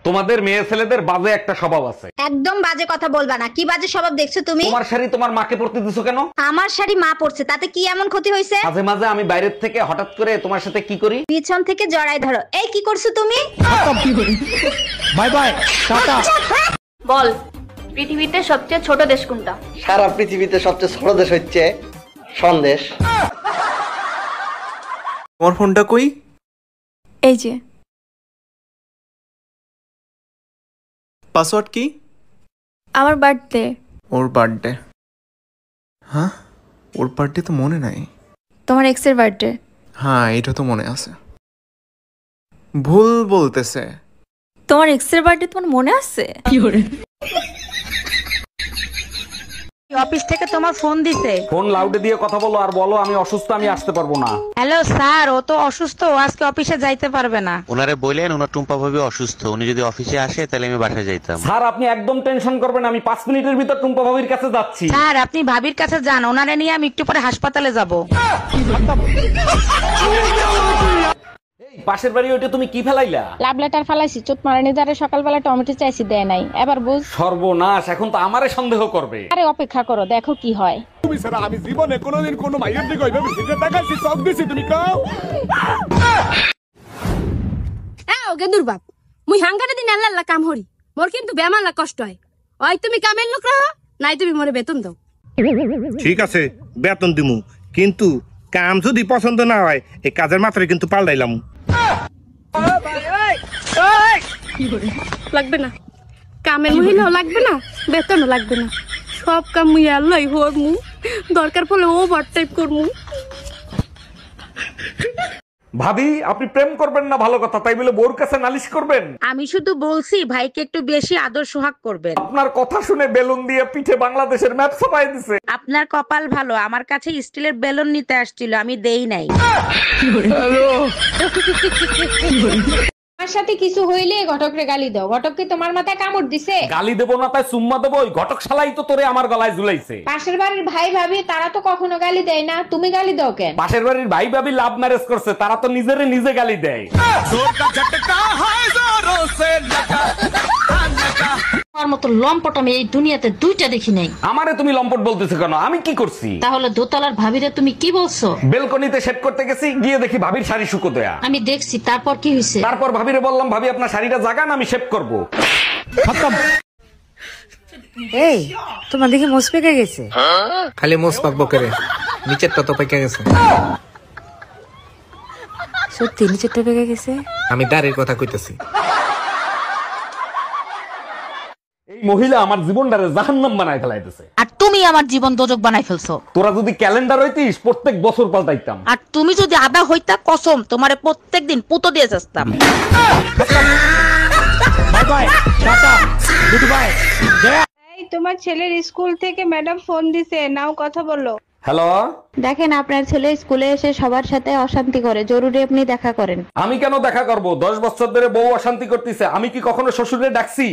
তোমাদের মেয়ে ছেলেদের বাজে একটা স্বভাব আছে। একদম বাজে কথা বলবা না। কি বাজে স্বভাব দেখছো তুমি? তোমার শাড়ি তোমার মাকে পরতে দিছো কেন? আমার শাড়ি মা পরছে, তাতে কি এমন ক্ষতি হয়েছে? মাঝে মাঝে আমি বাইরের থেকে হঠাৎ করে তোমার সাথে কি করি, পিছন থেকে জড়াই ধরো। এই কি করছো তুমি? By bye, tata. বল, পৃথিবীতে সবচেয়ে ছোট দেশ কোনটা? সারা পৃথিবীতে সবচেয়ে ছোট দেশ হচ্ছে সন্দেশ। তোমার ফোনটা কই? এই যে। পাসওয়ার্ড কি? আমার বার্থডে। ওর বার্থডে? হ্যাঁ, ওর বার্থডে তো মনে নাই। তোমার এক্সের বার্থডে। হ্যাঁ, এটা তো মনে আছে। ভুল বলতেছে। তোমার এক্সের বার্থডে তোমার মনে আছে? অফিস থেকে তোমার ফোন দিছে। ফোন লাউডে দিয়ে কথা বলো আর বলো আমি অসুস্থ, আমি আসতে পারবো না। হ্যালো স্যার, ও তো অসুস্থ, ও আজকে অফিসে যাইতে পারবে না। ওনারে বললেন ওনার টুম্পা ভাবি অসুস্থ, উনি যদি অফিসে আসে তাহলে আমি বাসায় যাইতাম। স্যার আপনি একদম টেনশন করবেন না, আমি 5 মিনিটের ভিতর টুম্পা ভাবির কাছে যাচ্ছি। স্যার আপনি ভাবির কাছে যান, ওনারে নিয়ে আমি একটু পরে হাসপাতালে যাব। পাশের বাড়ি ওইটা তুমি কি ফেলাইলা? লাভ লেটার ফালাইছি, চোট মারানি দ্বারা সকালবেলা টমেটো চাইছি, দেয় নাই। এবার বুঝ। সর্বনাশ, এখন তো আমারে সন্দেহ করবে। আরে অপেক্ষা করো, দেখো কি হয়। তুমি ছাড়া আমি জীবনে কোনোদিন কোনো মাইয়ের দিকে ওইভাবে ফিরে দেখাইছি, চোখ দিছি, তুমি কও? ও গেন্দুর বাপ, মুই হাঙ্গারে দিন আল্লাহ কাম হরি, মোর কিন্তু বেমালা কষ্ট হয়। ওই তুমি কামের লোক রাখো, নাই তুমি মোরে বেতন দাও। ঠিক আছে, বেতন দিমু, কিন্তু কাম যদি পছন্দ না হয় এই কাজের মাত্রায় কিন্তু পাল্টাইলাম। লাগবে না, কামের মহিলাও লাগবে না, বেতনও লাগবে না, সব কাম মুই আল্লাহ হরমু, দরকার পড়লে ওভার টাইম করমু। ভাবি আপনি প্রেম করবেন না ভালো কথা, তাই বলে বোর কাছে নালিশ করবেন? আমি শুধু বলছি ভাইকে একটু বেশি আদর সোহাগ করবেন। আপনার কথা শুনে বেলুন দিয়ে পিঠে বাংলাদেশের ম্যাপ ছাপাই দিছে। আপনার কপাল ভালো, আমার কাছে স্টিলের বেলুন নিতে আসছিল, আমি দেই নাই। আমার সাথে কিছু হইলে ঘটকরে গালি দাও। ঘটককে তোমার মাথায় কামড় দিছে? গালি দেবো না তাই চুম্মা দেবো? ওই ঘটক শালাই তো তোরে আমার গলায় ঝুলাইছে। পাশের বাড়ির ভাই ভাবি তারা তো কখনো গালি দেয় না, তুমি গালি দাও কেন? পাশের বাড়ির ভাই ভাবি লাভ ম্যারেজ করছে, তারা তো নিজেরে নিজে গালি দেয়। আমার মতো লম্পট আমি এই দুনিয়াতে দুইটা দেখি নাই। আমারে তুমি লম্পট বলতেছো কেন? আমি কি করছি? তাহলে দোতলার ভাবিরে তুমি কি বলছো? বেলকনিতে সেট করতে গেছি, গিয়ে দেখি ভাবির শাড়ি শুকো দেয়া। আমি দেখছি, তারপর কি হয়েছে? তারপর ভাবিরে বললাম ভাবি আপনার শাড়িটা জাগান, আমি শেভ করবো। এই তোমার দেখি মোস পেকে গেছে। খালি মোস পাকবো করে, নিচেরটা তো পেকে গেছে। সত্যি নিচেরটা পেকে গেছে? আমি দাড়ির কথা কইতেছি। এই মহিলা আমার জীবনটারে জাহান্নাম বানায় ফেলাইতেছে। আর তুমি আমার জীবন দোজক বানাই ফেলছো। তোরা যদি ক্যালেন্ডার হইতিস প্রত্যেক বছর পাল্টাইতাম। আর তুমি যদি আদা হইতা, কসম তোমারে প্রত্যেকদিন পুতো দিয়ে যাস্তাম। Bye bye, tata, good bye. তোমার ছেলের স্কুল থেকে ম্যাডাম ফোন দিছে, নাও কথা বলো। হ্যালো, দেখেন আপনার ছেলে স্কুলে এসে সবার সাথে অশান্তি করে, জরুরি আপনি দেখা করেন। আমি কেন দেখা করব? 10 বছর ধরে বউ অশান্তি করতেছে, আমি কি কখনো শ্বশুরে ডাকছি?